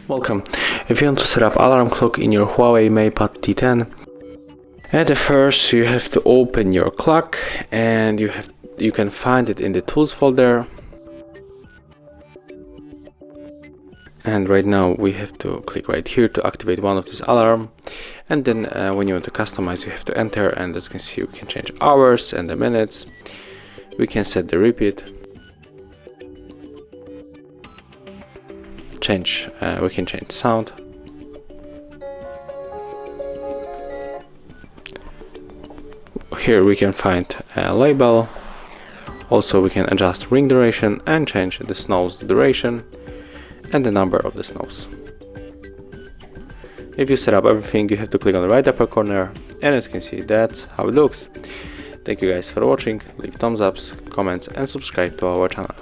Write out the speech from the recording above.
Welcome. If you want to set up alarm clock in your HUAWEI MatePad T10, at first you have to open your clock, and you can find it in the tools folder. And right now we have to click right here to activate one of these alarm, and then when you want to customize, you have to enter, and as you can see, we can change hours and the minutes. We can set the repeat. We can change sound. Here we can find a label. Also we can adjust ring duration and change the snooze duration and the number of the snooze. If you set up everything, you have to click on the right upper corner, and as you can see, that's how it looks. Thank you guys for watching. Leave thumbs ups, comments and subscribe to our channel.